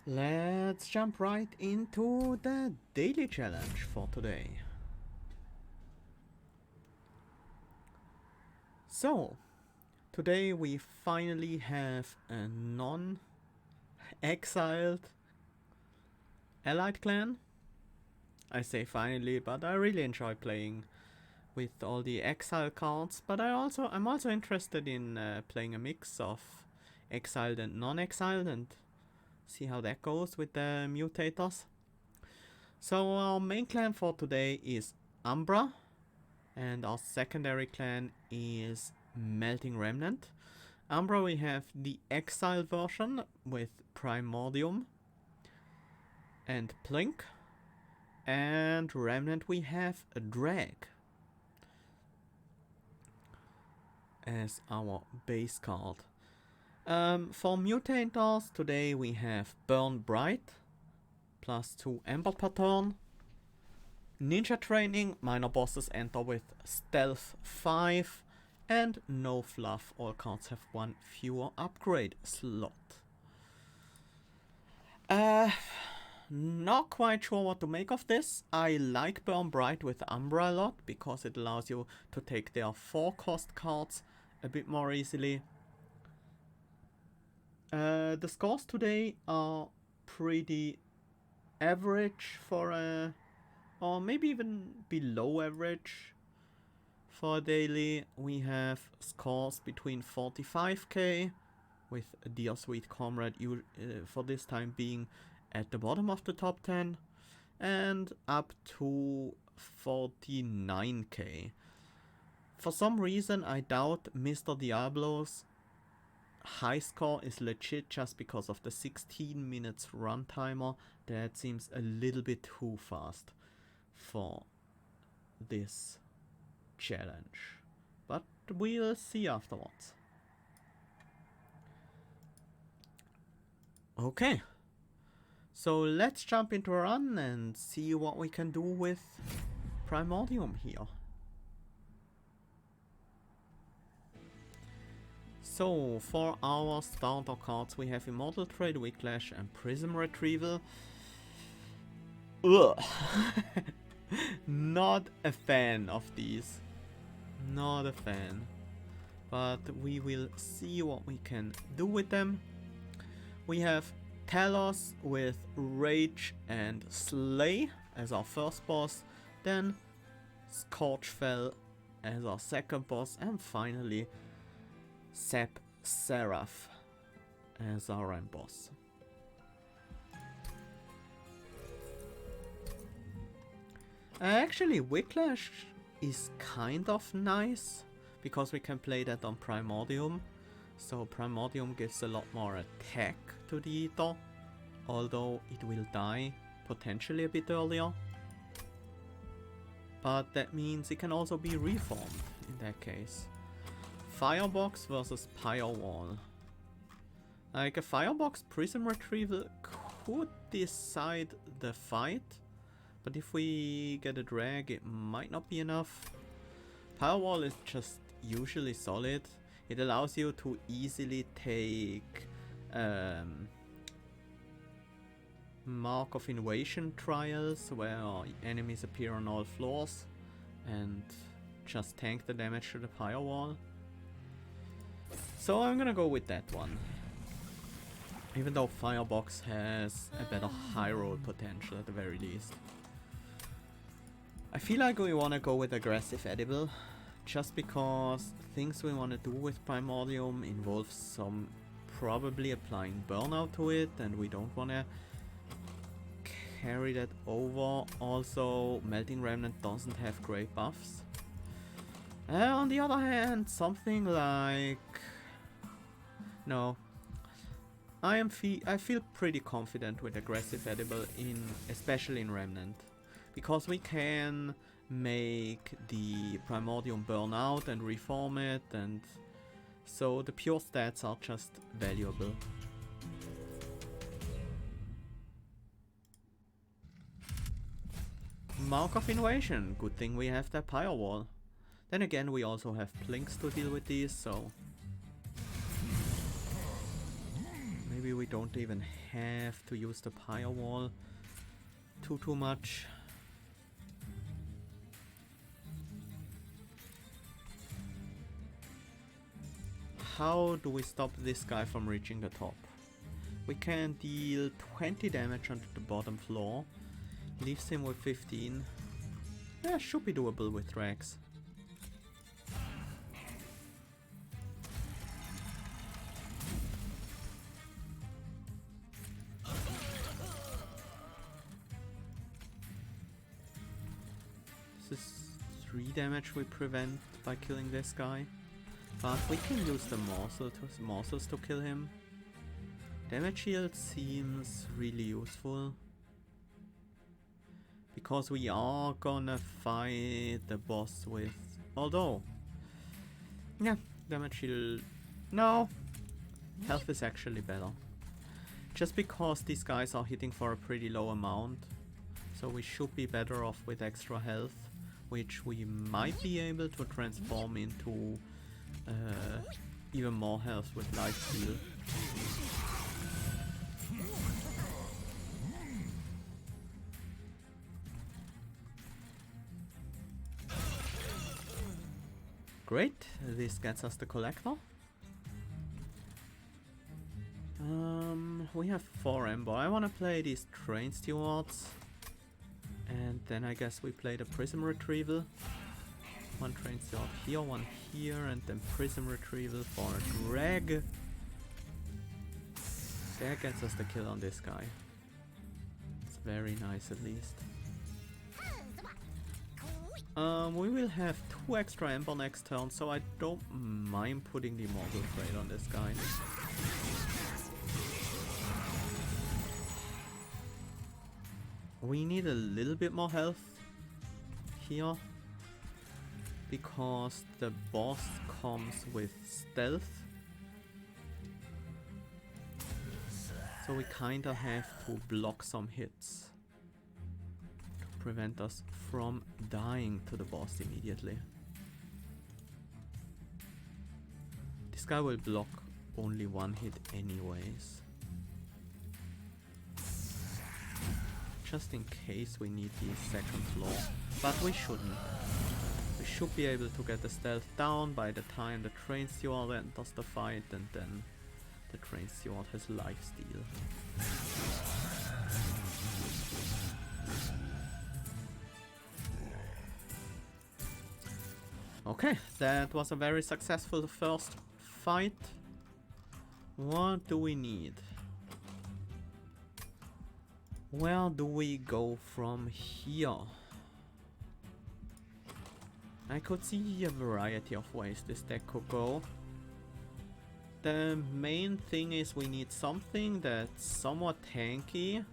Let's jump right into the daily challenge for today. So, today we finally have a non-exiled allied clan. I say finally, but I really enjoy playing with all the exile cards. But I'm also interested in playing a mix of exiled and non-exiled and see how that goes with the mutators. So our main clan for today is Umbra, and our secondary clan is Melting Remnant. Umbra we have the exile version with Primordium and Plink, and Remnant we have a Drag as our base card. For mutators today we have Burn Bright, +2 Ember per turn. Ninja Training, minor bosses enter with Stealth 5, and no fluff, all cards have one fewer upgrade slot. Not quite sure what to make of this. I like Burn Bright with Umbra a lot because it allows you to take their 4-cost cards a bit more easily. The scores today are pretty average for a, or maybe even below average for a daily. We have scores between 45k, with Dear Sweet Comrade for this time being at the bottom of the top 10, and up to 49k. For some reason I doubt Mr. Diablo's high score is legit just because of the 16 minutes run timer. That seems a little bit too fast for this challenge, but we'll see afterwards. Okay, so let's jump into a run and see what we can do with Primordium here. So, for our starter cards we have Immortal Trade, Whiplash and Prism Retrieval. Ugh. Not a fan of these. Not a fan. But we will see what we can do with them. We have Talos with Rage and Slay as our first boss. Then Scorchfell as our second boss. And finally Sep Seraph as our end boss. Actually, Whiplash is kind of nice because we can play that on Primordium. So Primordium gives a lot more attack to the Ether, although it will die potentially a bit earlier. But that means it can also be reformed in that case. Firebox versus Firewall. Like a Firebox Prism Retrieval could decide the fight, but if we get a drag it might not be enough. Firewall is just usually solid. It allows you to easily take Mark of Invasion trials where enemies appear on all floors and just tank the damage to the Firewall. So I'm gonna go with that one. Even though Firebox has a better high roll potential at the very least. I feel like we wanna go with Aggressive Edible, just because things we wanna do with Primordium involve some probably applying Burnout to it, and we don't wanna carry that over. Also, Melting Remnant doesn't have great buffs. On the other hand, something like... No. I feel pretty confident with Aggressive Edible, especially in Remnant. Because we can make the Primordium burn out and reform it, and so the pure stats are just valuable. Mark of Invasion, good thing we have that Firewall. Then again, we also have Plinks to deal with these, so maybe we we don't even have to use the pyre wall too much. How do we stop this guy from reaching the top? We can deal 20 damage onto the bottom floor. Leaves him with 15. Yeah, should be doable with Rex. This is 3 damage we prevent by killing this guy. But we can use the morsels to kill him. Damage shield seems really useful. Because we are gonna fight the boss with... Although... Yeah, damage shield... No! Health is actually better. Just because these guys are hitting for a pretty low amount. So we should be better off with extra health. Which we might be able to transform into... even more health with life steal. Great, this gets us the collector. We have 4 Ember. I wanna play these train stewards. And then I guess we play the prism retrieval. 1 train steward here, 1 here, and then prism retrieval for a drag. That gets us the kill on this guy. It's very nice at least. We will have 2 extra Ember next turn, so I don't mind putting the Immortal Trade on this guy. We need a little bit more health here, because the boss comes with stealth. So we kinda have to block some hits to prevent us from dying to the boss immediately. This guy will block only 1 hit anyways. Just in case we need the second floor, but we shouldn't. We should be able to get the stealth down by the time the train steward enters the fight, and then the train steward has lifesteal. Okay, that was a very successful first fight. What do we need? Where do we go from here? I could see a variety of ways this deck could go. The main thing is we need something that's somewhat tanky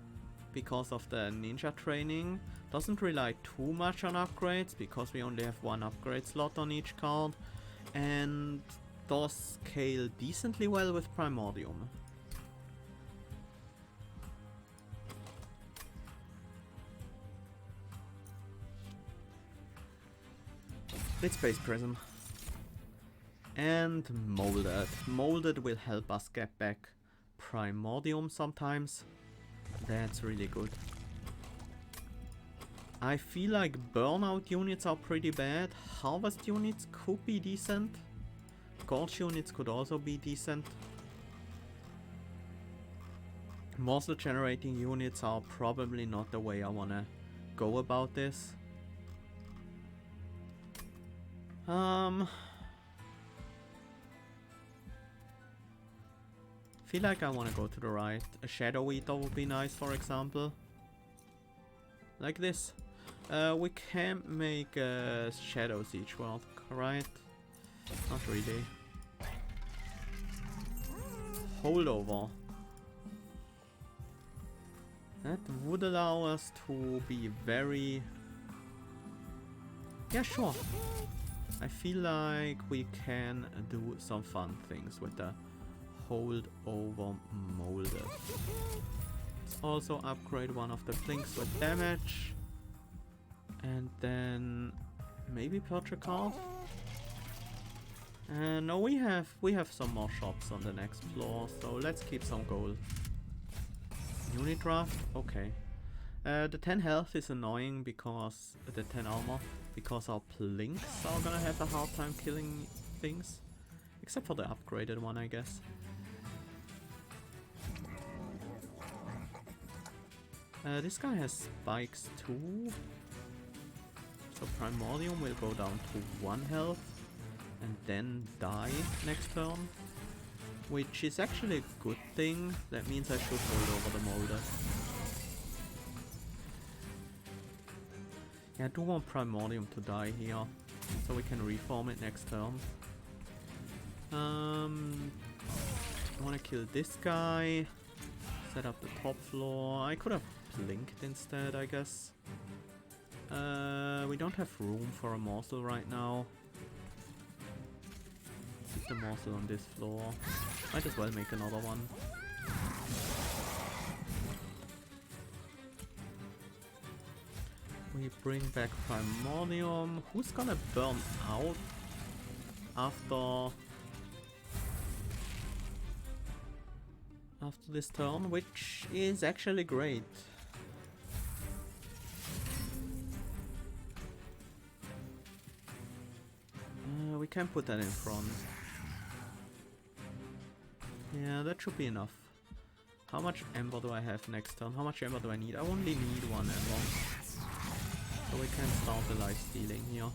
because of the ninja training. Doesn't rely too much on upgrades because we only have 1 upgrade slot on each card, and does scale decently well with Primordium. It's Space Prism. And Molded. Molded will help us get back Primordium sometimes. That's really good. I feel like Burnout units are pretty bad. Harvest units could be decent. Gorge units could also be decent. Morsel generating units are probably not the way I wanna go about this. Feel like I want to go to the right. A Shadow Eater would be nice, for example. Like this. We can make Shadow Siege World, right? Not really. Holdover. That would allow us to be very... Yeah, sure. I feel like we can do some fun things with the Holdover Molded. Let's also upgrade one of the Blinks with damage. And then maybe Purge a card? No, we have some more shops on the next floor, so let's keep some gold. Unit draft, okay. The 10 health is annoying because the 10 armor, because our plinks are gonna have a hard time killing things, except for the upgraded one, I guess. This guy has spikes too, so Primordium will go down to 1 health and then die next turn, which is actually a good thing. That means I should hold over the molder. Yeah, I do want Primordium to die here, so we can reform it next turn. I wanna kill this guy, set up the top floor. I could have blinked instead, I guess. We don't have room for a morsel right now. Keep the morsel on this floor. Might as well make another one. We bring back Primordium. Who's gonna burn out after this turn, which is actually great. We can put that in front. Yeah, that should be enough. How much Ember do I have next turn? How much Ember do I need? I only need 1 Ember. So we can start the life stealing here.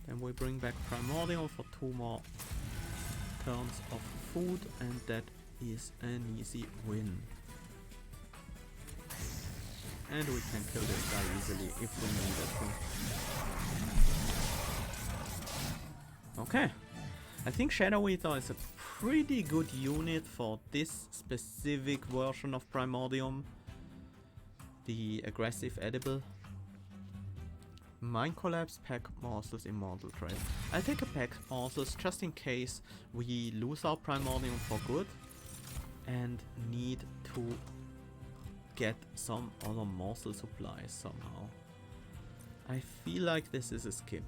Then we bring back Primordium for 2 more turns of food, and that is an easy win. And we can kill this guy easily if we needed to. Okay. I think Shadow Eater is a pretty good unit for this specific version of Primordium. The aggressive edible. Mind Collapse, Pack Morsels, Immortal Trade. I'll take a Pack Morsels just in case we lose our Primordium for good and need to get some other morsel supplies somehow. I feel like this is a skip.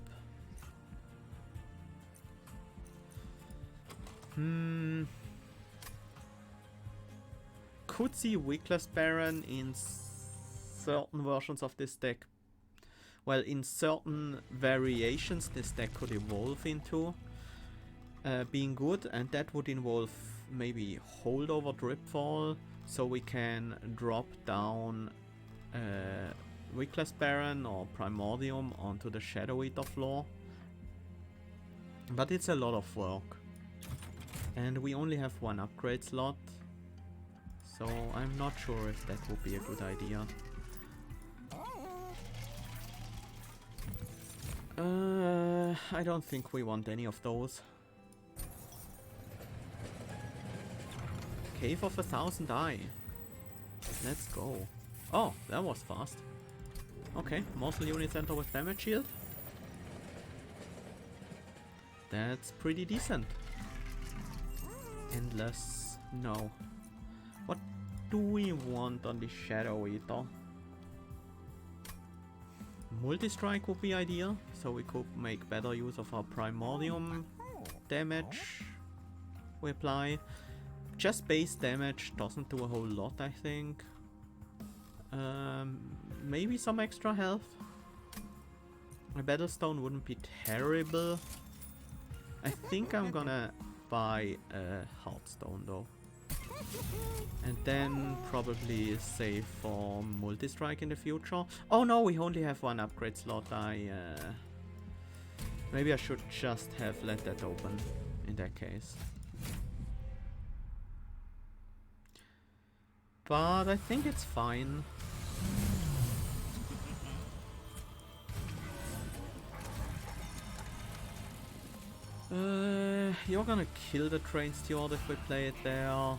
Could see Weakless Baron in certain versions of this deck. Well, in certain variations this deck could evolve into being good, and that would involve maybe Holdover Dripfall, so we can drop down Weakless Baron or Primordium onto the Shadow Eater floor. But it's a lot of work. And we only have 1 upgrade slot, so I'm not sure if that would be a good idea. I don't think we want any of those. Cave of 1,000 Eye. Let's go. Oh, that was fast. Okay, morsel unit center with damage shield. That's pretty decent. Endless. No. What do we want on the Shadow Eater? Multi-strike would be ideal, so we could make better use of our Primordium damage we apply. Just base damage doesn't do a whole lot, I think. Maybe some extra health. A Battlestone wouldn't be terrible. I think I'm gonna buy a Heartstone though. And then probably save for multi-strike in the future. Oh no, we only have 1 upgrade slot. Maybe I should just have let that open in that case. But I think it's fine. You're gonna kill the Train Steward if we play it there.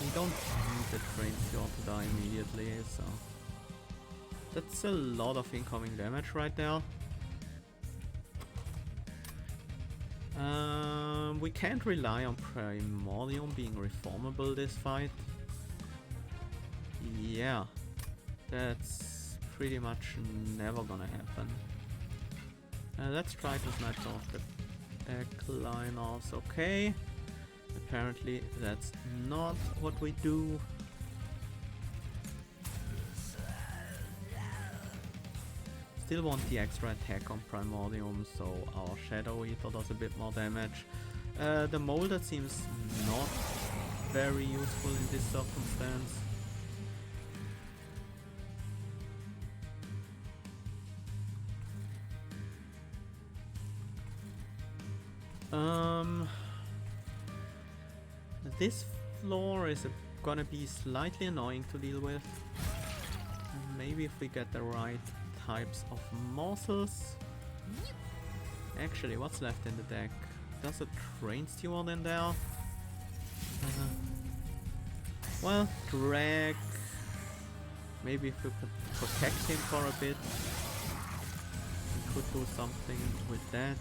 We don't need the Train Steward to die immediately, so... That's a lot of incoming damage right there. We can't rely on Primordium being reformable this fight. Yeah, that's pretty much never gonna happen. Let's try to snipe off the Eckliners, okay. Apparently that's not what we do. Still want the extra attack on Primordium, so our Shadow Eater does a bit more damage. The Molder seems not very useful in this circumstance. This floor is gonna be slightly annoying to deal with. Maybe if we get the right types of morsels. Actually, what's left in the deck? There's a train steward in there. Well, drag. Maybe if we could protect him for a bit, we could do something with that.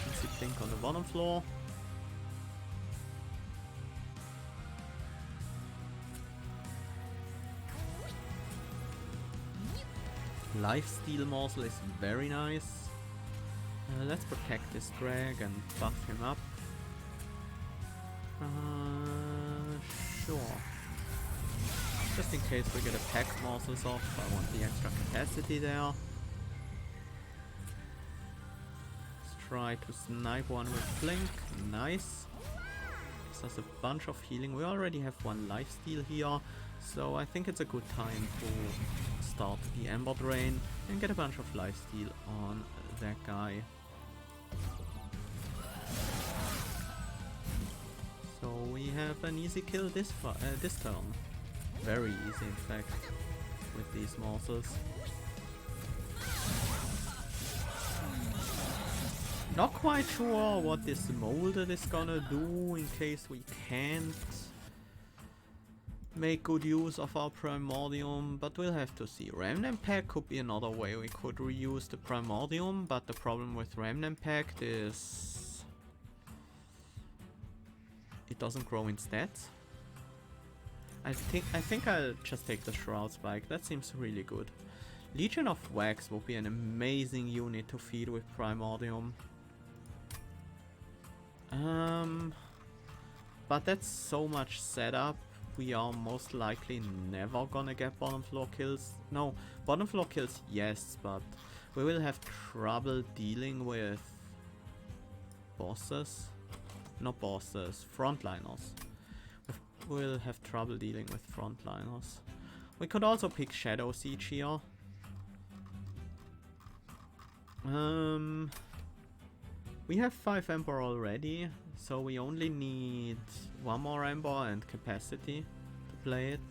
Easy blink on the bottom floor. Lifesteal morsel is very nice. Let's protect this drag and buff him up. Sure. Just in case we get a pack morsels off, I want the extra capacity there. Let's try to snipe one with blink. Nice. This has a bunch of healing. We already have one lifesteal here, so I think it's a good time to start the Ember Drain and get a bunch of lifesteal on that guy. So we have an easy kill this turn. Very easy, in fact, with these morsels. Not quite sure what this molded is gonna do in case we can't make good use of our Primordium, but we'll have to see. Remnant Pact could be another way we could reuse the Primordium, but the problem with Remnant Pact is it doesn't grow in stats. I think I'll just take the Shroud Spike. That seems really good. Legion of Wax would be an amazing unit to feed with Primordium. But that's so much setup. We are most likely never gonna get bottom floor kills. No, bottom floor kills, yes, but we will have trouble dealing with bosses. Not bosses, frontliners. We'll have trouble dealing with frontliners. We could also pick Shadow Siege here. We have 5 Ember already, so we only need 1 more Ember and capacity to play it.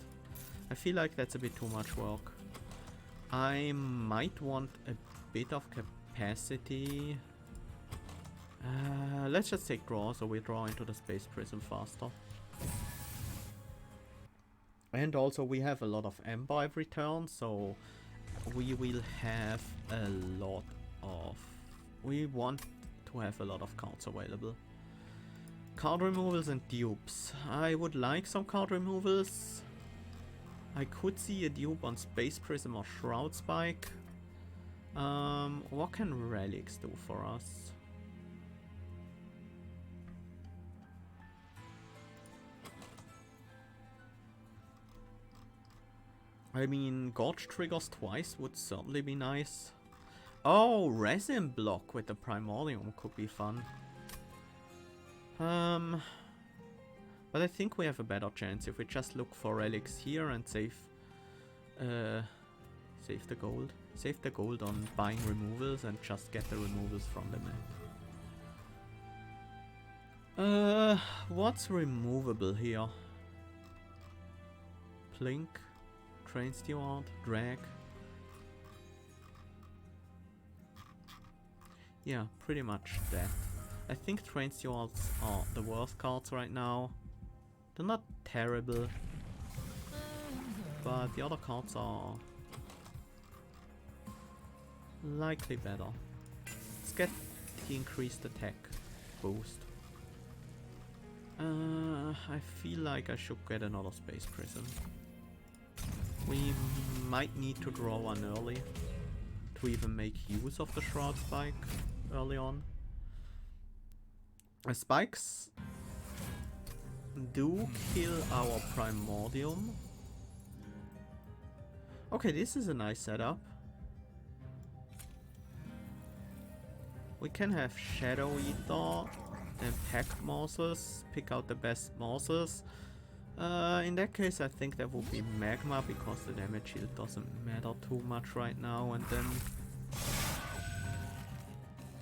I feel like that's a bit too much work. I might want a bit of capacity. Let's just take draw, so we draw into the Space Prism faster. And also we have a lot of Ember every turn, so we will have a lot of... We want to have a lot of cards available. Card removals and dupes. I would like some card removals. I could see a dupe on Space Prism or Shroud Spike. What can relics do for us? I mean, Gorge triggers twice would certainly be nice. Oh, Resin Block with the Primordium could be fun. But I think we have a better chance if we just look for relics here and save the gold. Save the gold on buying removals and just get the removals from the map. What's removable here? Plink, Train Steward, Drag. Yeah, pretty much that. I think Train Stewards are the worst cards right now. They're not terrible, but the other cards are likely better. Let's get the increased attack boost. I feel like I should get another Space Prism. We might need to draw one early to even make use of the Shroud Spike early on. Spikes do kill our Primordium. Okay, this is a nice setup. We can have Shadow Eater and Packed Morsels, pick out the best morsels. In that case I think that would be Magma, because the damage shield doesn't matter too much right now, and then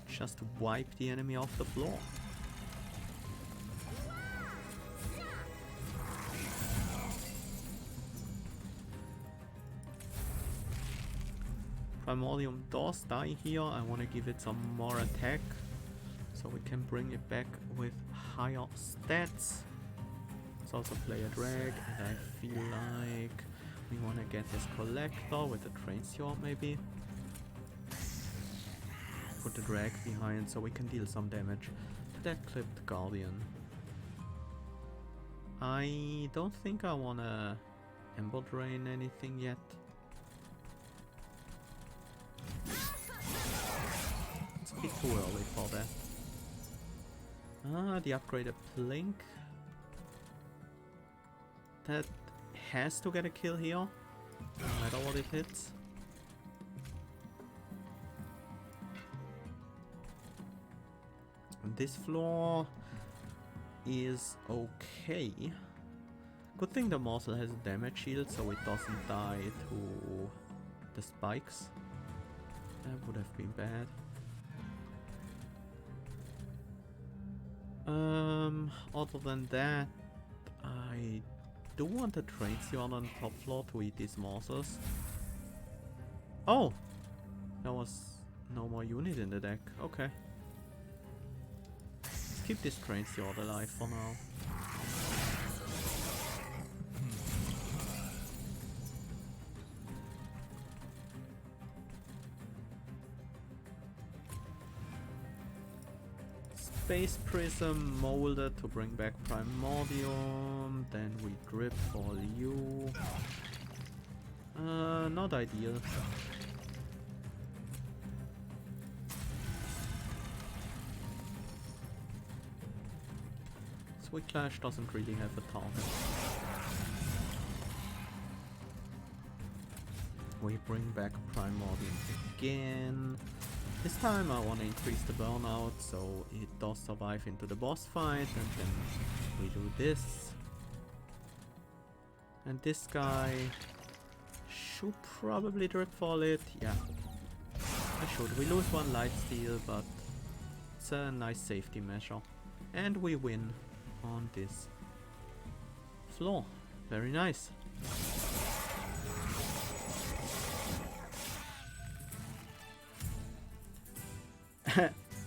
just wipe the enemy off the floor. Primordium does die here. I want to give it some more attack so we can bring it back with higher stats. Let's also play a drag, and I feel like we want to get this collector with the train sword maybe. Put the drag behind so we can deal some damage to that clipped guardian. I don't think I want to Ember Drain anything yet. It's a bit too early for that. Ah, the upgraded Blink. That has to get a kill here, no matter what it hits. This floor is okay. Good thing the morsel has a damage shield, so it doesn't die to the spikes. That would have been bad. Other than that, I do want a train sword on top floor to eat these morsels. Oh! There was no more unit in the deck. Okay. Let's keep this train sword alive for now. Space Prism molded to bring back Primordium, then we drip for you. Not ideal. Sweet Clash doesn't really have a target. We bring back Primordium again. This time I want to increase the burnout so it does survive into the boss fight, and then we do this. And this guy should probably drip fall it. Yeah, I should. We lose one lifesteal, but it's a nice safety measure. And we win on this floor. Very nice.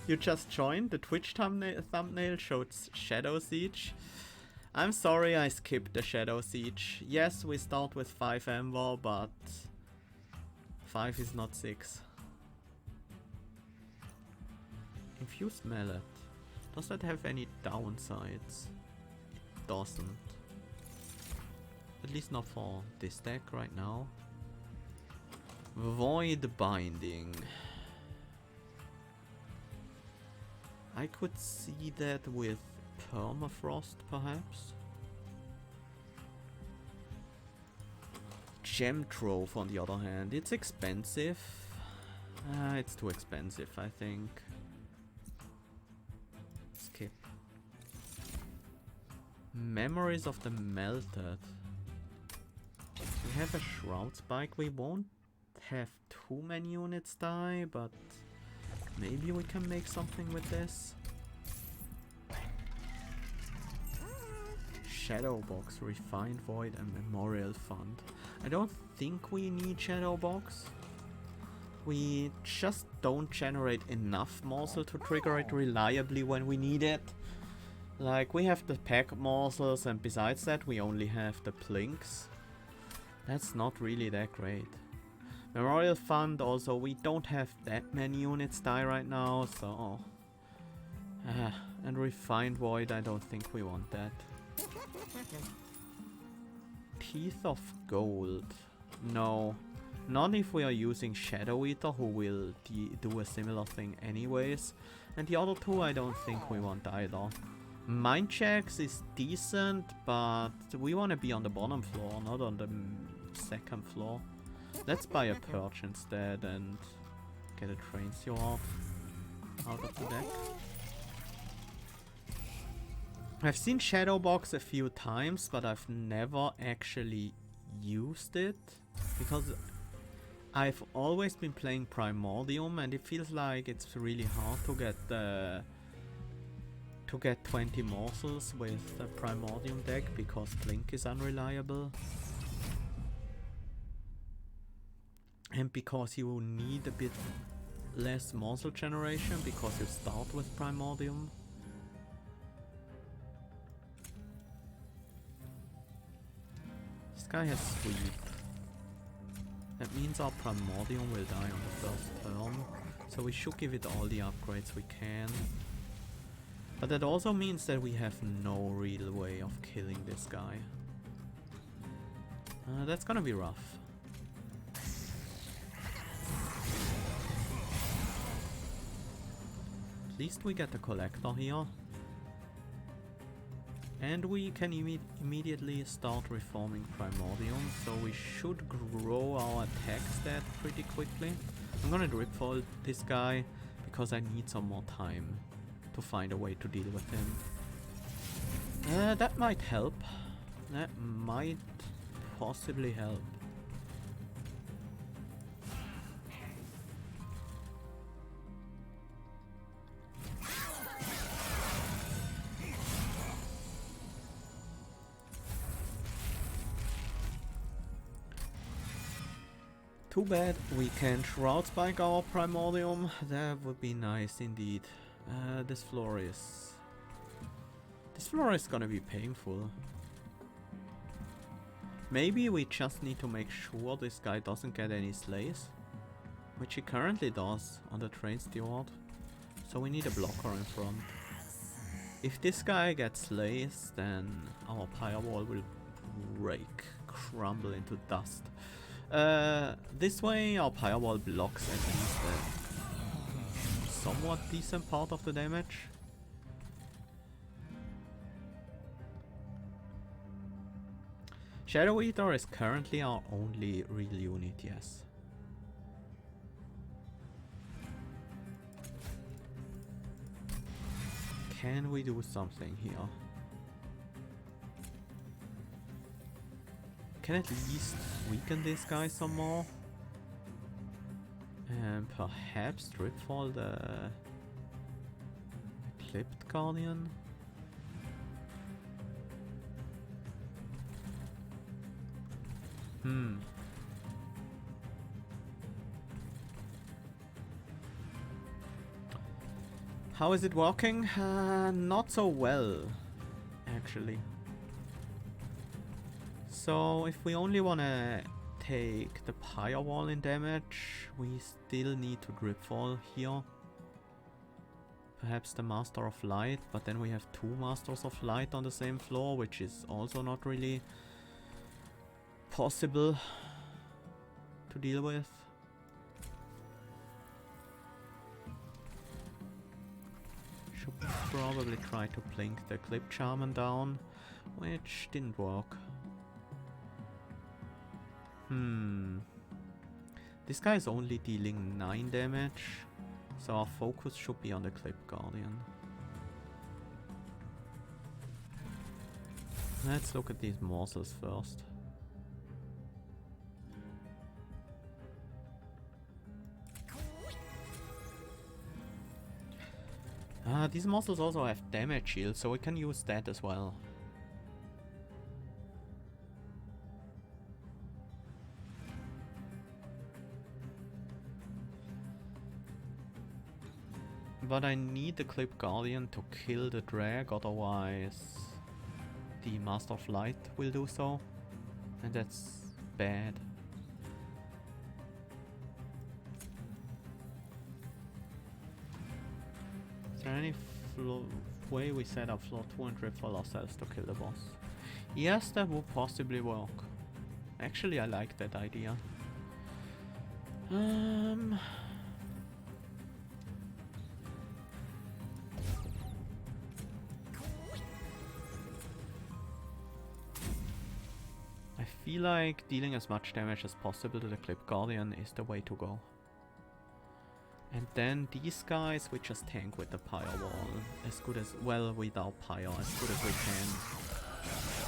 You just joined? The Twitch thumbnail showed Shadow Siege. I'm sorry I skipped the Shadow Siege. Yes, we start with 5 Ember, but 5 is not 6. Infused Mallet. Does that have any downsides? It doesn't. At least not for this deck right now. Void Binding. I could see that with Permafrost, perhaps. Gem Trove, on the other hand, it's expensive. It's too expensive, I think. Skip. Memories of the Melted. We have a Shroud Spike. We won't have too many units die, but maybe we can make something with this. Shadow Box, Refined Void, and Memorial Fund. I don't think we need Shadow Box. We just don't generate enough morsel to trigger it reliably when we need it. Like, we have the pack morsels, and besides that we only have the plinks. That's not really that great. Memorial Fund also, we don't have that many units die right now, so... and Refined Void, I don't think we want that. Teeth of Gold. No. Not if we are using Shadow Eater, who will do a similar thing anyways. And the other two I don't think we want either. Mind checks is decent, but we want to be on the bottom floor, not on the second floor. Let's buy a perch instead and get a train sword out of the deck. I've seen Shadowbox a few times, but I've never actually used it because I've always been playing Primordium, and it feels like it's really hard to get 20 morsels with the Primordium deck because Blink is unreliable. And because you need a bit less morsel generation because you start with Primordium. This guy has sweep. That means our Primordium will die on the first turn, so we should give it all the upgrades we can. But that also means that we have no real way of killing this guy. That's gonna be rough. At least we get the collector here. And we can immediately start reforming Primordium, so we should grow our attack stat pretty quickly. I'm gonna dripfall this guy because I need some more time to find a way to deal with him. That might help. That might possibly help. Too bad we can't Shroud Spike our Primordium. That would be nice indeed. This floor is gonna be painful. Maybe we just need to make sure this guy doesn't get any slays, which he currently does on the train steward. So we need a blocker in front. If this guy gets slays, then our firewall will break, crumble into dust. This way our firewall blocks at least a somewhat decent part of the damage. Shadow Eater is currently our only real unit, yes. Can we do something here? Can at least weaken this guy some more. And perhaps dripfall the Eclipsed Guardian. How is it working? Not so well, actually. So if we only wanna take the firewall in damage, we still need to dripfall here. Perhaps the Master of Light, but then we have two Masters of Light on the same floor, which is also not really possible to deal with. Should probably try to blink the Clip Charman down, which didn't work. This guy is only dealing 9 damage, so our focus should be on the Clip Guardian. Let's look at these morsels first. These morsels also have damage shield, so we can use that as well. But I need the Clip Guardian to kill the drag, otherwise the Master of Light will do so, and that's bad. Is there any way we set up floor 2 and dripfall ourselves to kill the boss? Yes, that would possibly work. Actually, I like that idea. feel like dealing as much damage as possible to the Clip Guardian is the way to go. And then these guys we just tank with the Pyre Wall as good as, well, without Pyre, as good as we can.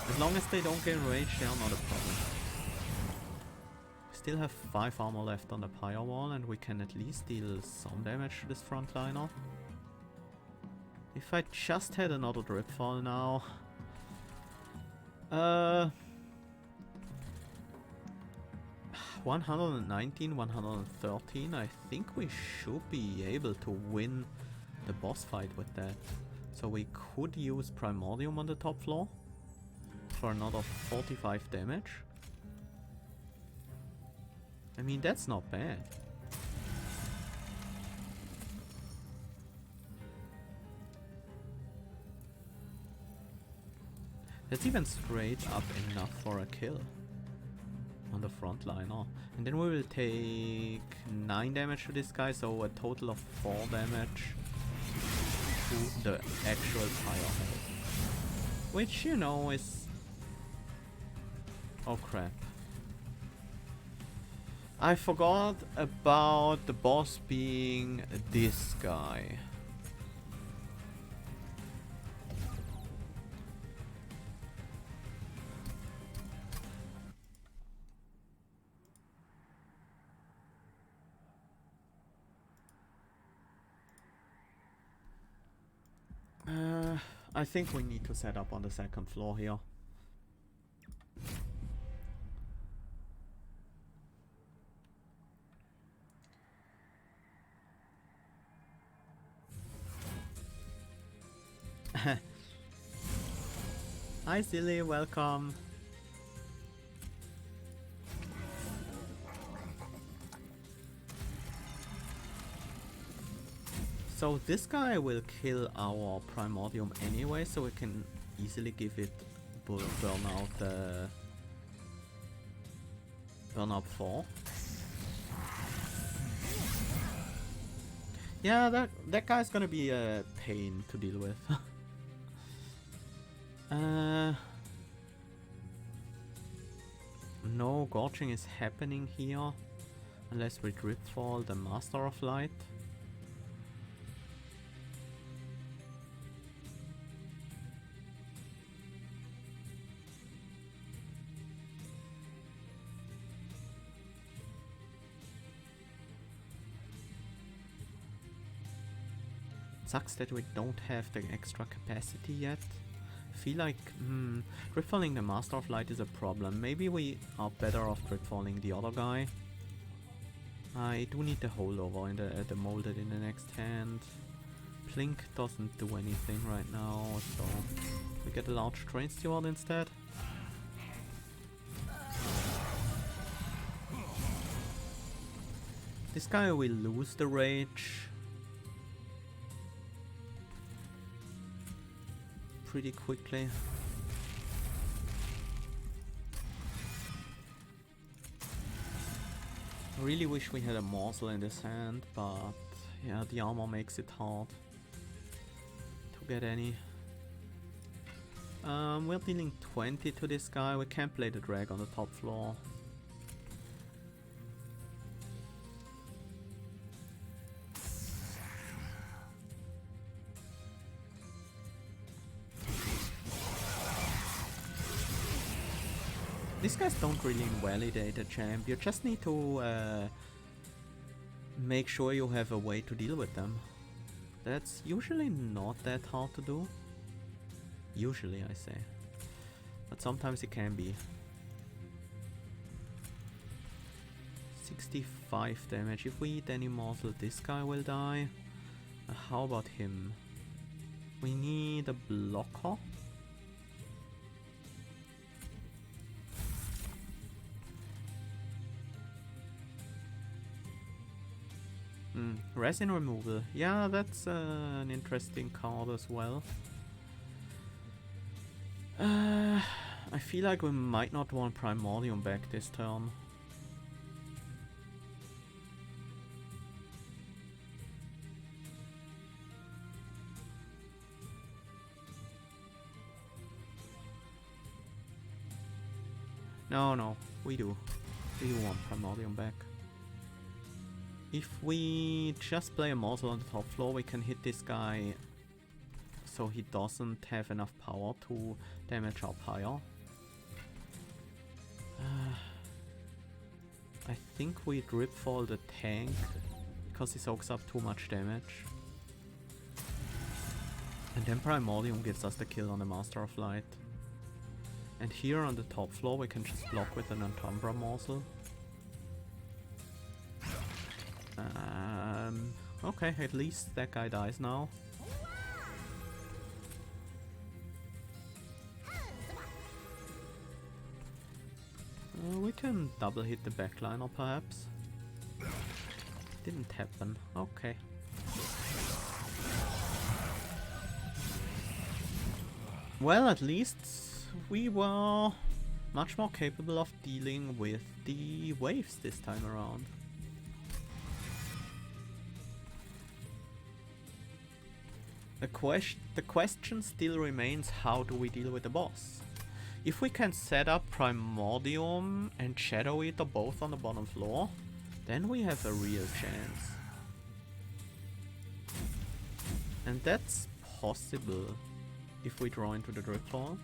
As long as they don't get enraged, they are not a problem. We still have 5 armor left on the Pyre Wall and we can at least deal some damage to this frontliner. If I just had another Dripfall now... 119, 113, I think we should be able to win the boss fight with that. So we could use Primordium on the top floor for another 45 damage. I mean, that's not bad. That's even straight up enough for a kill on the frontliner. And then we will take 9 damage to this guy, so a total of 4 damage to the actual Pyre health. Which, you know, is... oh crap. I forgot about the boss being this guy. I think we need to set up on the second floor here. Hi Silly, welcome. So this guy will kill our Primordium anyway, so we can easily give it burn up 4. Yeah, that guy's gonna be a pain to deal with. No gorging is happening here unless we Dripfall the Master of Light. Sucks that we don't have the extra capacity yet. Feel like Dripfalling the Master of Light is a problem. Maybe we are better off Dripfalling the other guy. I do need the holdover in the molded in the next hand. Plink doesn't do anything right now, so we get a large train steward instead. This guy will lose the rage pretty quickly. I really wish we had a morsel in this hand, but yeah, the armor makes it hard to get any. We're dealing 20 to this guy. We can't play the drag on the top floor. These guys don't really invalidate a champ, you just need to make sure you have a way to deal with them. That's usually not that hard to do. Usually, I say. But sometimes it can be. 65 damage. If we eat any morsel, this guy will die. How about him? We need a blocker. Resin removal. Yeah, that's an interesting card as well. I feel like we might not want Primordium back this turn. No, we do. We want Primordium back. If we just play a Morsel on the top floor, we can hit this guy so he doesn't have enough power to damage up higher. I think we Dripfall the tank because he soaks up too much damage. And then Primordium gives us the kill on the Master of Light. And here on the top floor we can just block with an Umbra Morsel. Okay, at least that guy dies now. We can double hit the backliner perhaps. Didn't happen. Okay. Well, at least we were much more capable of dealing with the waves this time around. The question still remains, how do we deal with the boss? If we can set up Primordium and Shadow Eater both on the bottom floor, then we have a real chance. And that's possible if we draw into the Dripfall.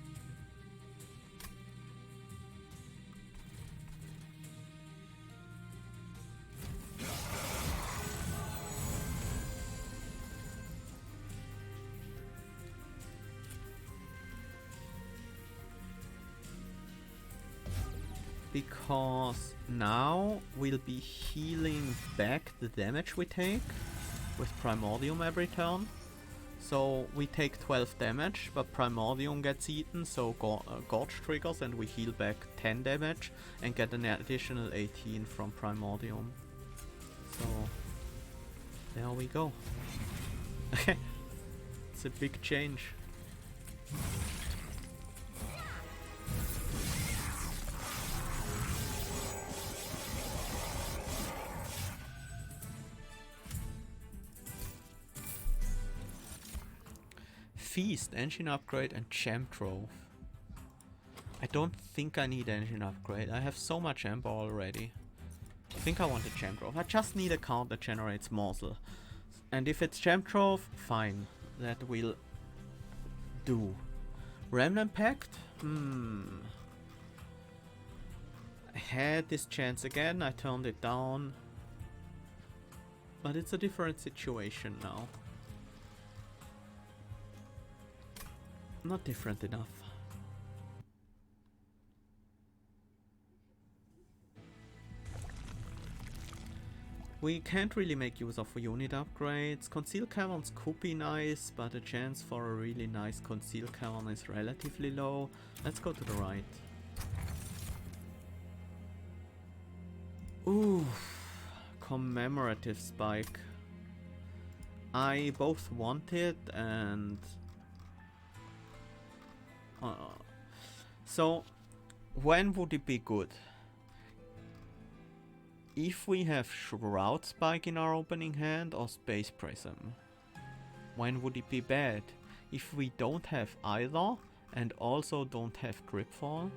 Because now we'll be healing back the damage we take with Primordium every turn. So we take 12 damage, but Primordium gets eaten, so Gorge triggers and we heal back 10 damage and get an additional 18 from Primordium. So there we go. It's a big change. Feast, engine upgrade and gem trove. I don't think I need engine upgrade. I have so much Ember already. I think I want a gem trove. I just need a card that generates morsel. And if it's gem trove, fine. That will do. Remnant Pact? I had this chance again. I turned it down. But it's a different situation now. Not different enough. We can't really make use of unit upgrades. Conceal Caverns could be nice, but the chance for a really nice Conceal Cavern is relatively low. Let's go to the right. Ooh, Commemorative Spike. I both want it and... so, when would it be good? If we have Shroud Spike in our opening hand or Space Prism. When would it be bad? If we don't have either and also don't have Dripfall.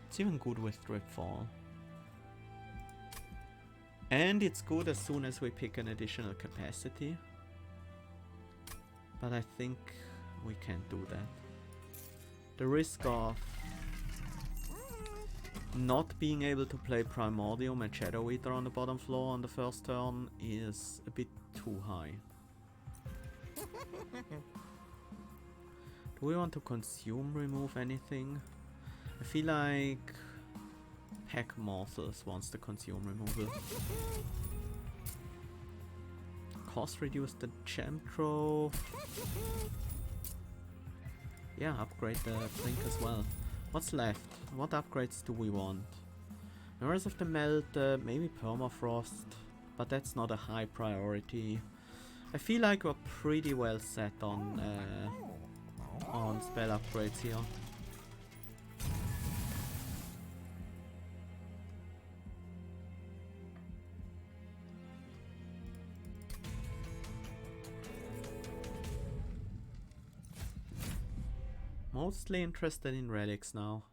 It's even good with Dripfall. And it's good as soon as we pick an additional capacity. But I think we can't do that. The risk of not being able to play Primordium and Shadow Eater on the bottom floor on the first turn is a bit too high. Do we want to consume, remove anything? I feel like Heck Morsels wants to consume removal. Cost reduce the gem trove. Yeah, upgrade the blink as well. What's left? What upgrades do we want? Mirrors of the Melt, maybe Permafrost, but that's not a high priority. I feel like we're pretty well set on spell upgrades here. Mostly interested in relics now.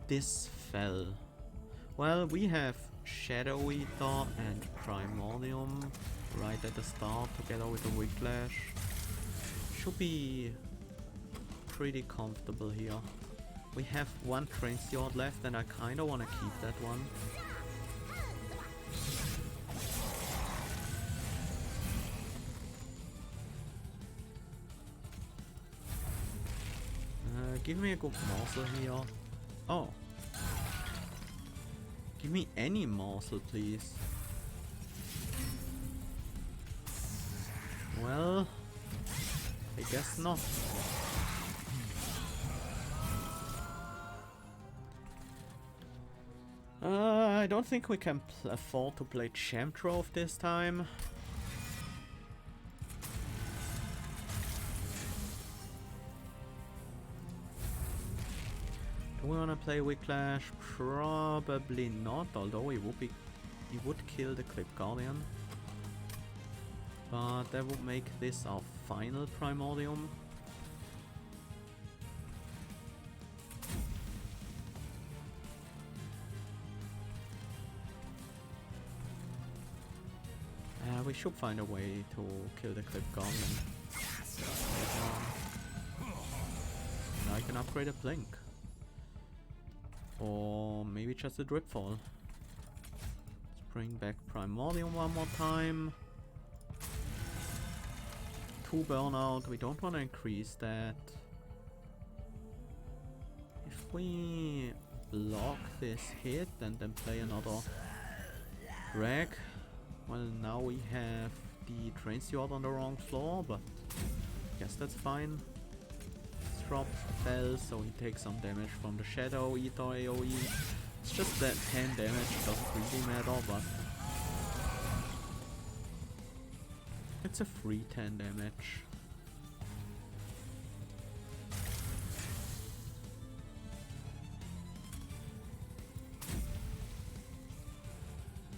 This fell. Well, we have Shadow Eater and Primordium right at the start together with the Whiplash. Should be pretty comfortable here. We have one Transient left and I kinda wanna keep that one. Give me a good morsel here. Oh. Give me any morsel, please. Well, I guess not. I don't think we can afford to play Champ Trove this time. Do we wanna play Whiplash? Probably not, although he would kill the Clip Guardian. But that would make this our final Primordium. We should find a way to kill the Clip Guardian. And I can upgrade a Blink. Or maybe just a Dripfall. Let's bring back Primordium one more time. 2 burnout, we don't want to increase that. If we block this hit and then play another drag, well, now we have the Transient on the wrong floor, but I guess that's fine. Drop fell, so he takes some damage from the Shadow Eater AoE. It's just that 10 damage, doesn't really matter, but it's a free 10 damage.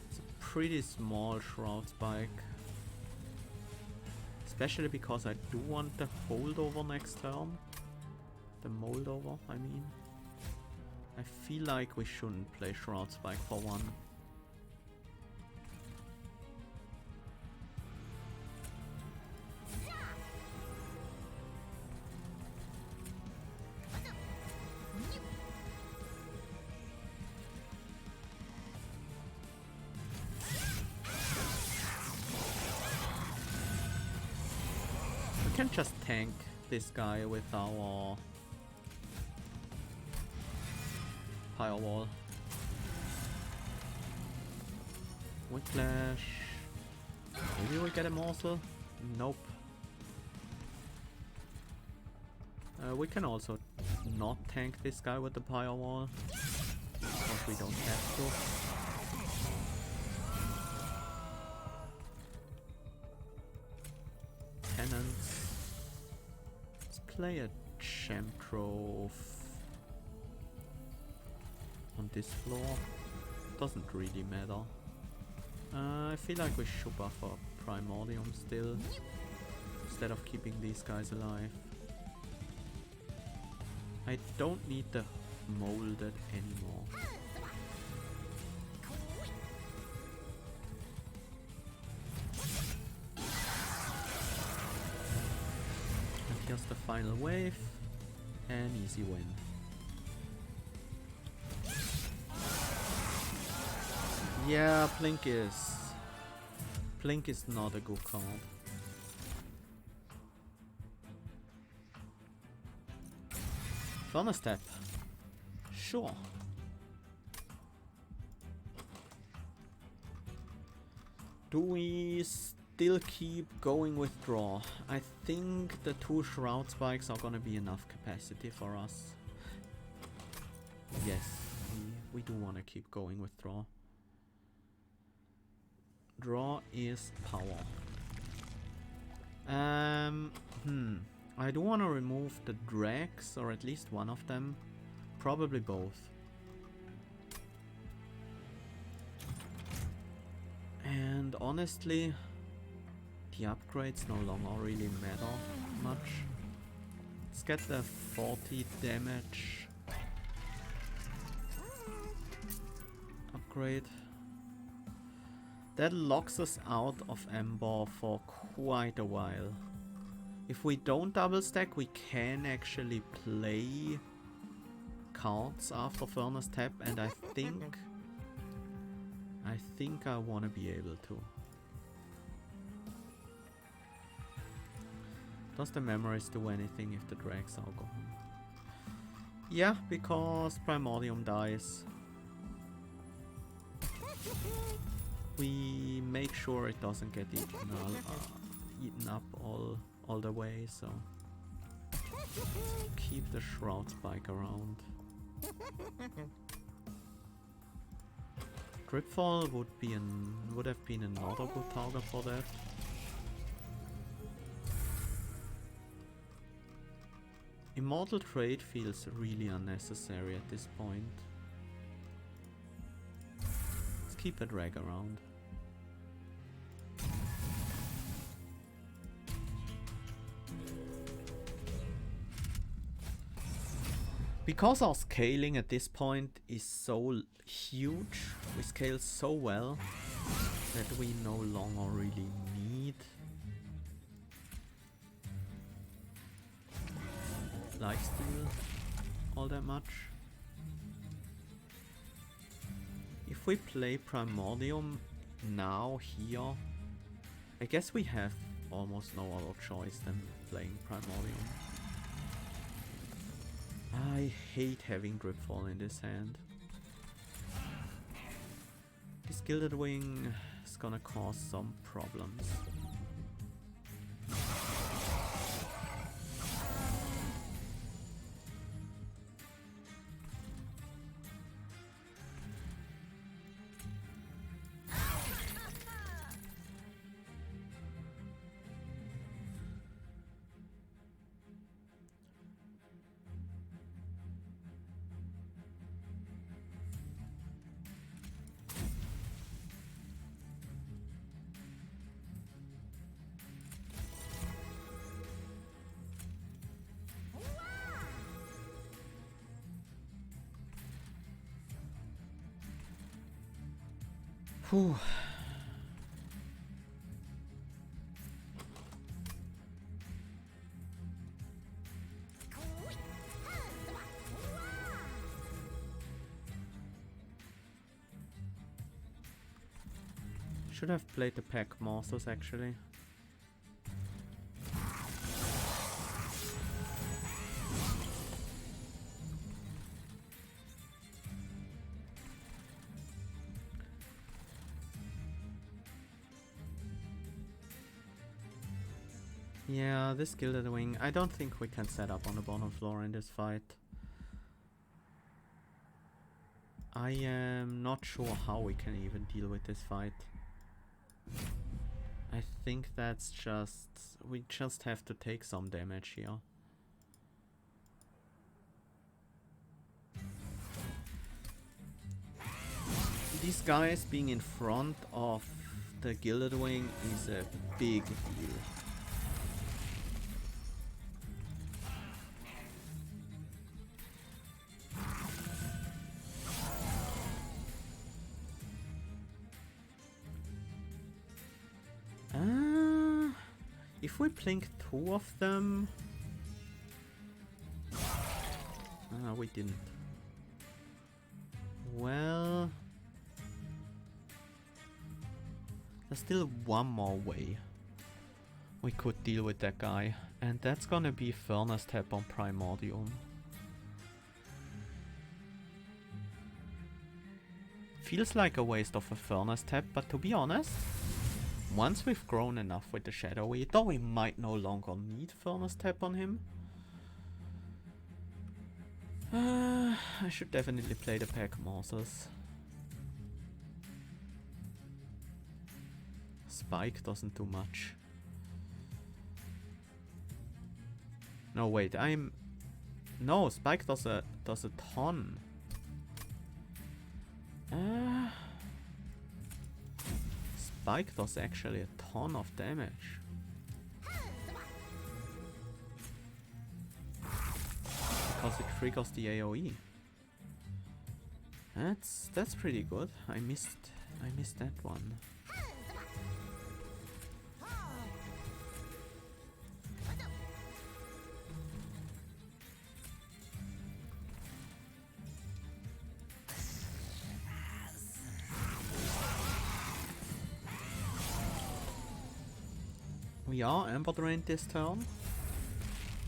It's a pretty small Shroud Spike. Especially because I do want the holdover next turn. The moldover, I mean. I feel like we shouldn't play Shroud Spike for one. We can just tank this guy with our Firewall. Whiplash. Maybe we get a morsel? Nope. We can also not tank this guy with the Firewall. Because we don't have to. Cannons. Let's play a Champ Trove on this floor. Doesn't really matter. I feel like we should buff up Primordium still, instead of keeping these guys alive. I don't need the molded anymore. And here's the final wave. An easy win. Yeah, Blink is not a good card. Furnace Step. Sure. Do we still keep going with draw? I think the 2 Shroud Spikes are gonna be enough capacity for us. Yes, we do wanna keep going with draw. Draw is power. I do want to remove the drags, or at least one of them. Probably both. And honestly, the upgrades no longer really matter much. Let's get the 40 damage upgrade. That locks us out of Umbra for quite a while. If we don't double stack, we can actually play cards after Furnace Tap, and I think I want to be able to. Does the memories do anything if the drags are gone? Yeah, because Primordium dies. We make sure it doesn't get eaten up all the way, so keep the Shroud Spike around. Dripfall would have been another good target for that. Immortal Trade feels really unnecessary at this point. Let's keep a drag around. Because our scaling at this point is so huge, we scale so well that we no longer really need lifesteal all that much. If we play Primordium now here, I guess we have almost no other choice than playing Primordium. I hate having Dripfall in this hand. This Gilded Wing is gonna cause some problems. Whew. Should have played the Pack Masters actually. Yeah, this Gilded Wing, I don't think we can set up on the bottom floor in this fight. I am not sure how we can even deal with this fight. I think that's just... we just have to take some damage here. These guys being in front of the Gilded Wing is a big deal. If we blink two of them... we didn't. Well... there's still one more way we could deal with that guy, and that's gonna be Furnace Tap on Primordium. Feels like a waste of a Furnace Tap, but to be honest, once we've grown enough with the Shadow Eater, we might no longer need Furnace Tap on him. I should definitely play the Pack Masters. Spike doesn't do much. No, wait, no, Spike does a ton. spike does actually a ton of damage. Because it triggers the AoE. That's pretty good. I missed that one. We are Umbra drained this turn,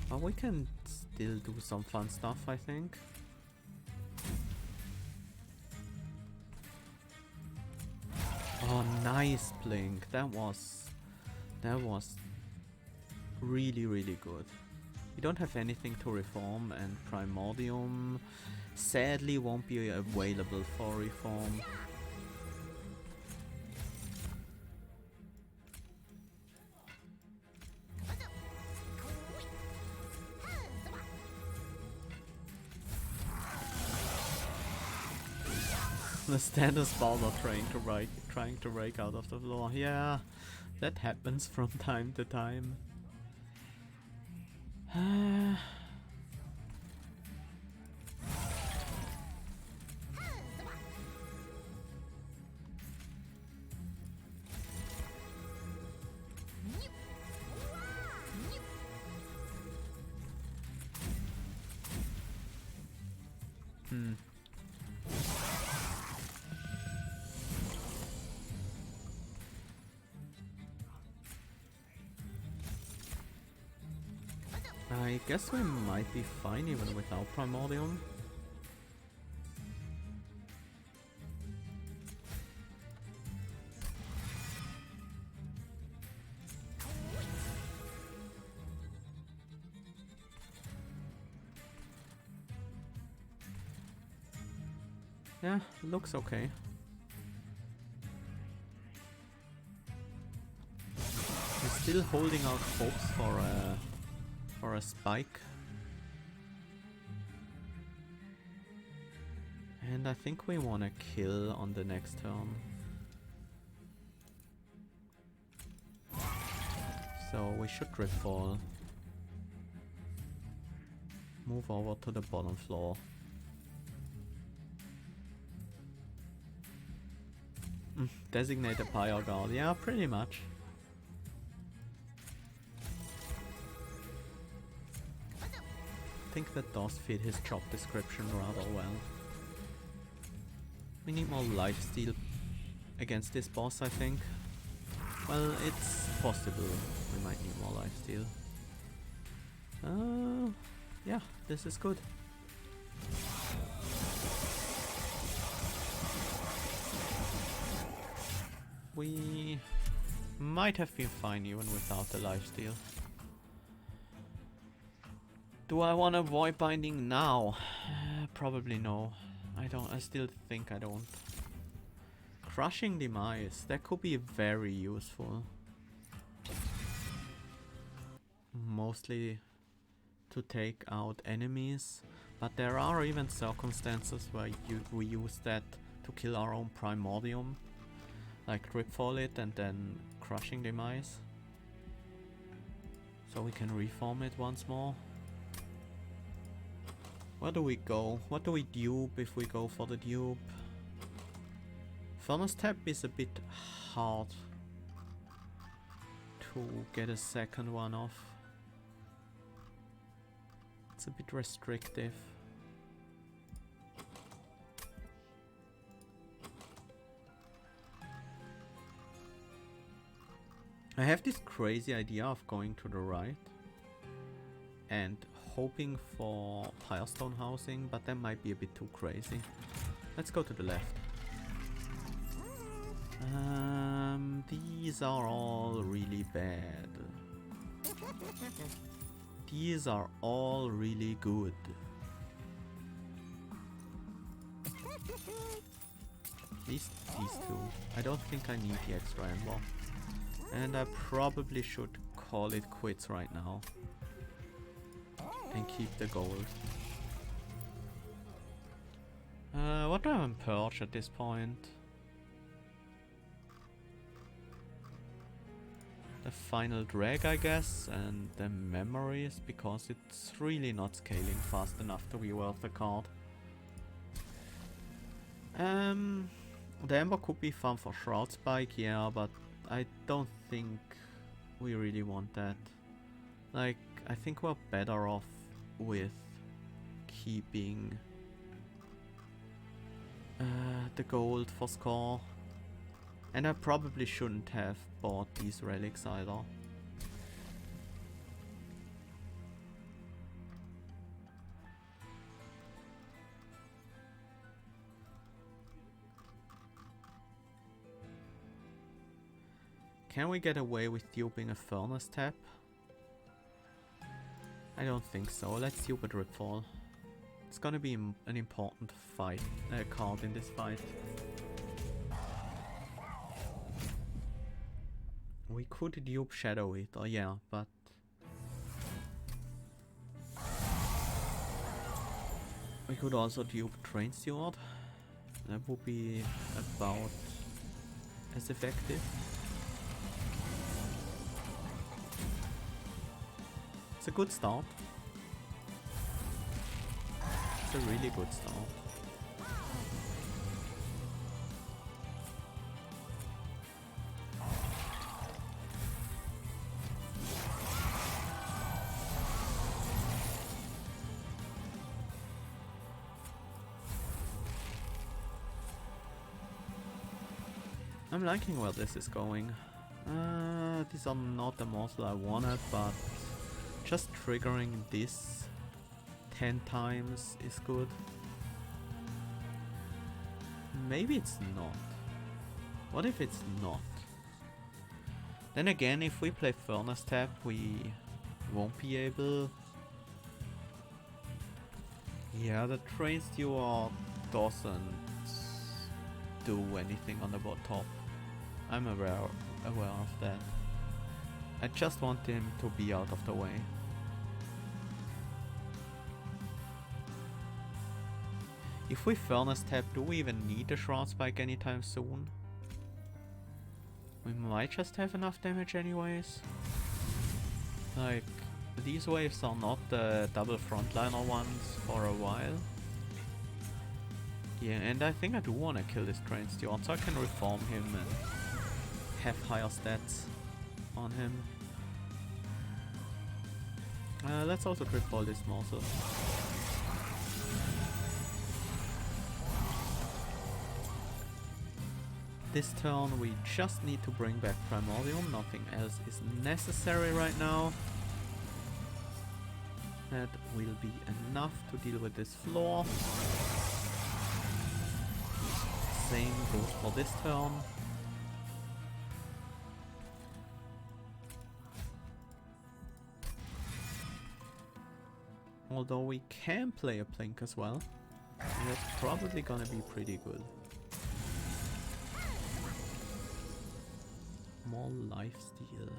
but we can still do some fun stuff, I think. Oh, nice blink. That was really, really good. We don't have anything to reform, and Primordium sadly won't be available for reform. The standard Balder trying to break out of the floor. Yeah, that happens from time to time. I guess we might be fine even without Primordium. Yeah, looks okay. We're still holding out hopes for a spike. And I think we want to kill on the next turn. So we should rip fall. Move over to the bottom floor. Designate a Pyre Guard. Yeah, pretty much. I think that does fit his job description rather well. We need more lifesteal against this boss, I think. Well, it's possible we might need more lifesteal. Yeah, this is good. We might have been fine even without the lifesteal. Do I want to void binding now? Probably no. I still think I don't. Crushing Demise, that could be very useful. Mostly to take out enemies, but there are even circumstances where we use that to kill our own Primordium. Like Tripfall it and then Crushing Demise. So we can reform it once more. Where do we go? What do we dupe if we go for the dupe? Furnace Tap is a bit hard to get a second one off. It's a bit restrictive. I have this crazy idea of going to the right and hoping for Firestone housing, but that might be a bit too crazy. Let's go to the left. These are all really bad. These are all really good. At least these two. I don't think I need the extra Ember. And I probably should call it quits right now. And keep the gold. What do I have in Purge at this point? the final drag, I guess, and the memories, because it's really not scaling fast enough to be worth the card. The Ember could be fun for Shroud Spike, yeah, but I don't think we really want that. Like, I think we're better off with keeping the gold for score. And I probably shouldn't have bought these relics either. Can we get away with duping a Furnace Tap? I don't think so. Let's dupe a Dripfall. It's gonna be an important fight, card in this fight. We could dupe Shadow Eater, yeah, but... we could also dupe Train Steward. That would be about as effective. It's a good start. It's a really good start. I'm liking where this is going. These are not the morsel I wanted, but just triggering this 10 times is good. Maybe it's not. What if it's not? Then again, if we play Furnace Tap, we won't be able... yeah, the Train Steward doesn't do anything on the top. I'm aware of that. I just want him to be out of the way. If we Furnace Tap, do we even need a Shroud Spike anytime soon? We might just have enough damage anyways. Like, these waves are not the double frontliner ones for a while. Yeah, and I think I do want to kill this Train Steward so I can reform him and have higher stats on him. Let's also Dripfall this morsel. This turn we just need to bring back Primordium, nothing else is necessary right now. That will be enough to deal with this floor. Same goes for this turn. Although we can play a Plink as well. That's probably gonna be pretty good. More lifesteal.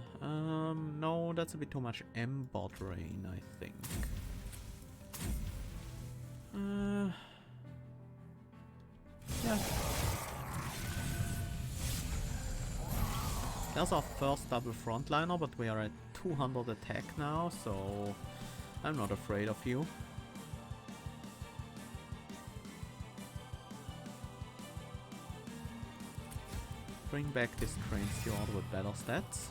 No, that's a bit too much Ember Drain, I think. Yeah. There's our first double frontliner, but we are at 200 attack now, so I'm not afraid of you. Bring back this Train Steward with better stats.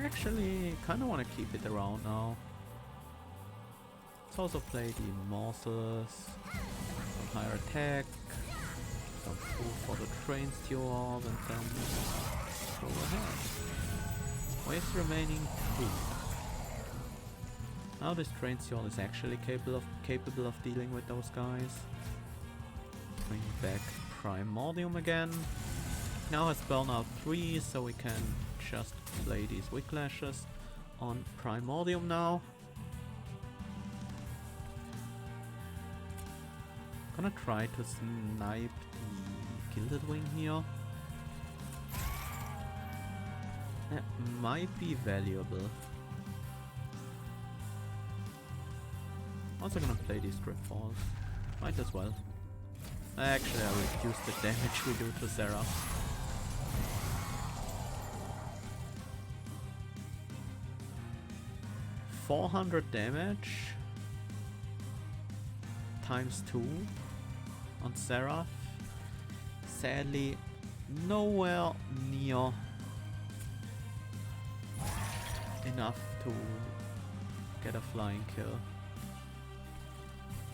Actually, kinda wanna keep it around now. Let's also play the morsels, some higher attack, some food for the Train Steward, and then go ahead. Waves remaining 2. Now this Train Steward is actually capable of dealing with those guys. Bring back Primordium again. Now has Burnout 3, so we can just play these Whiplashes on Primordium now. Gonna try to snipe the Gilded Wing here. That might be valuable. Also gonna play these Dripfalls. Might as well. Actually, I reduced the damage we do to Seraph. $400 damage times 2 on Seraph. Sadly, nowhere near enough to get a flying kill.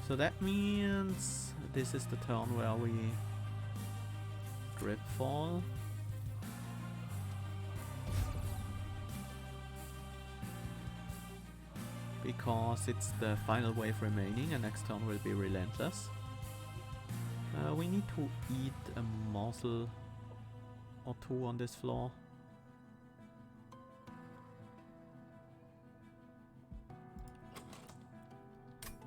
So that means this is the turn where we drip fall. Because it's the final wave remaining and next turn will be relentless. We need to eat a morsel or two on this floor.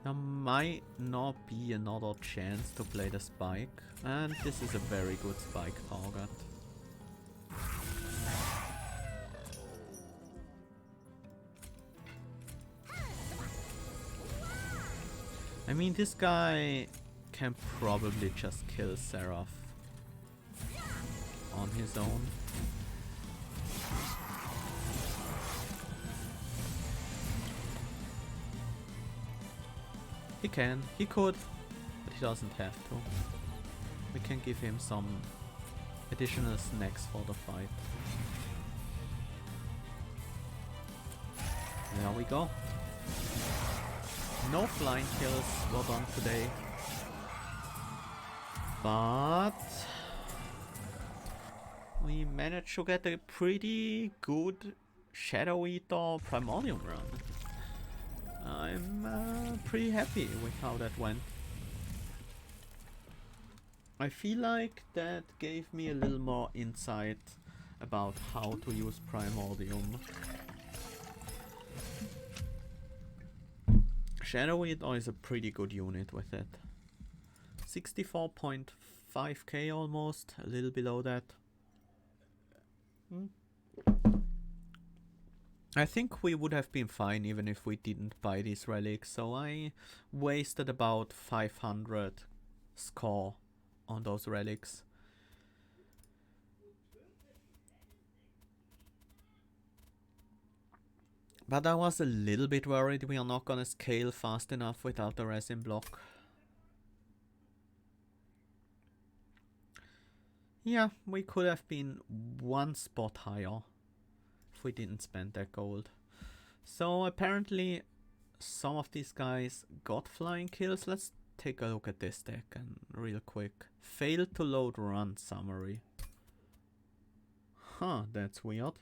There might not be another chance to play the spike, and this is a very good spike target. I mean, this guy can probably just kill Seraph on his own. He can, he could, but he doesn't have to. We can give him some additional snacks for the fight. There we go. No flying kills were done today. But we managed to get a pretty good Shadow Eater Primordium run. I'm pretty happy with how that went. I feel like that gave me a little more insight about how to use Primordium. Shadow Eater is a pretty good unit with it. 64.5k almost, a little below that. I think we would have been fine even if we didn't buy these relics, so I wasted about 500 score on those relics. But I was a little bit worried we are not gonna scale fast enough without the resin block. Yeah, we could have been one spot higher if we didn't spend that gold. So apparently some of these guys got flying kills. Let's take a look at this deck and real quick. Failed to load run summary. Huh, that's weird.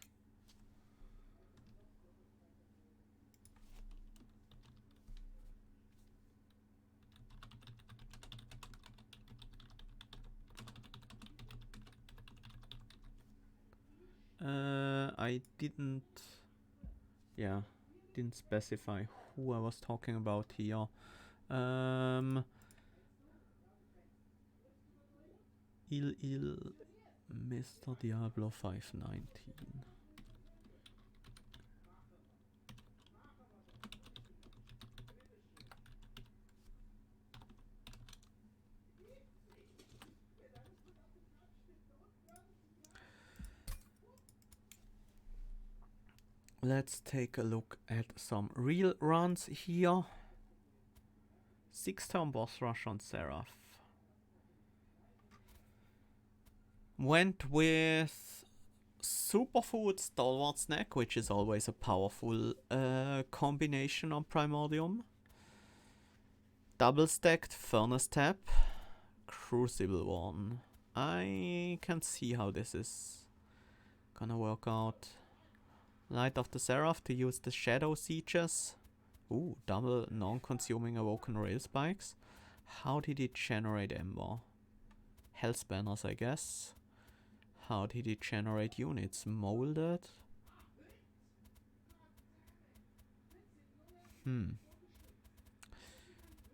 I didn't specify who I was talking about here. Mr. Diablo 519. Let's take a look at some real runs here. 6-turn boss rush on Seraph. Went with Superfood Stalwart Snack, which is always a powerful combination on Primordium. Double stacked Furnace Tap, Crucible one. I can see how this is gonna work out. Light of the Seraph to use the Shadow Sieges. Ooh, double non-consuming Awoken Rail Spikes. How did it generate Ember? Hell's Banners, I guess. How did it generate units? Molded?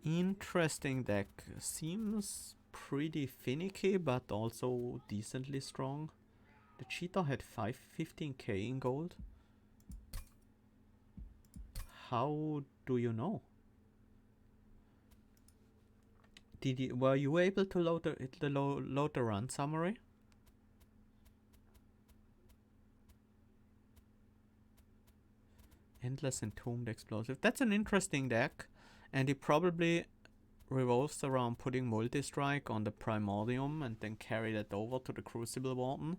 Interesting deck. Seems pretty finicky, but also decently strong. The cheater had 15k in gold. How do you know? Were you able to load load the run summary? Endless Entombed Explosive. That's an interesting deck, and it probably revolves around putting multi-strike on the Primordium and then carry that over to the Crucible Warden.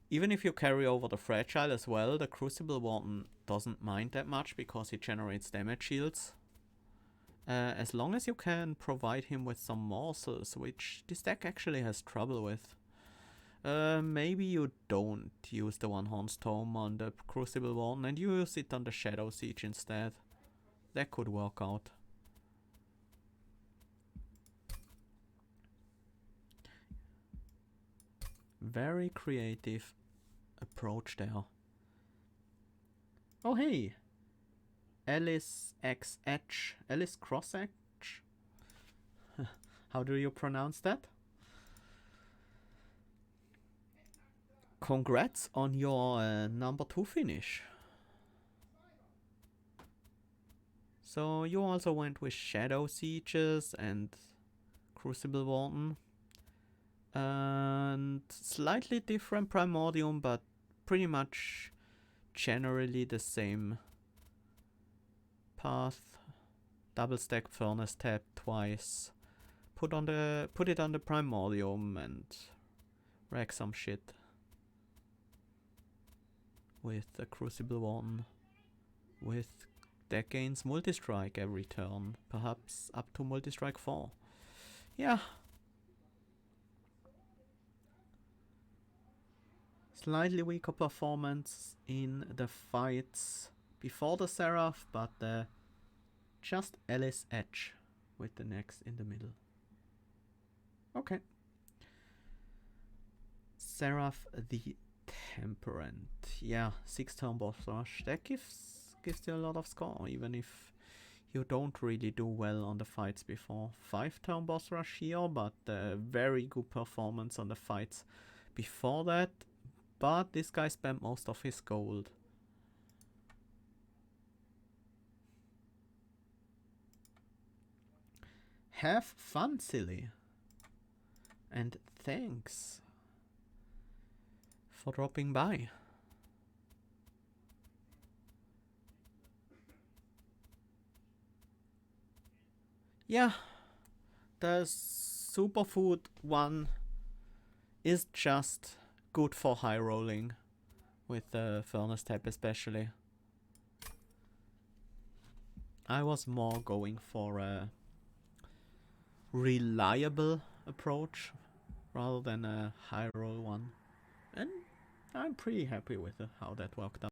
Even if you carry over the Fragile as well, the Crucible Warden doesn't mind that much because it generates damage shields. As long as you can provide him with some morsels, which this deck actually has trouble with. Maybe you don't use the One Horn's Tome on the Crucible Warden and you use it on the Shadow Siege instead. That could work out. Very creative approach there. Oh hey! Alice X Edge. Alice Cross Edge? How do you pronounce that? Congrats on your number 2 finish. So you also went with Shadow Sieges and Crucible Warden. And slightly different Primordium, but pretty much generally the same path. Double stack Furnace Tap twice. Put it on the Primordium and rack some shit with the Crucible Warden. With deck gains multi-strike every turn, perhaps up to multi-strike 4. Yeah. Slightly weaker performance in the fights before the Seraph, but just Alice Edge with the next in the middle. Okay. Seraph the Temperant. Yeah, 6-turn boss rush. That gives you a lot of score, even if you don't really do well on the fights before. 5-turn boss rush here, but very good performance on the fights before that. But this guy spent most of his gold. Have fun, silly. And thanks for dropping by. Yeah, the superfood one is just good for high rolling with the Furnace Tap especially. I was more going for a reliable approach rather than a high roll one, and I'm pretty happy with how that worked out.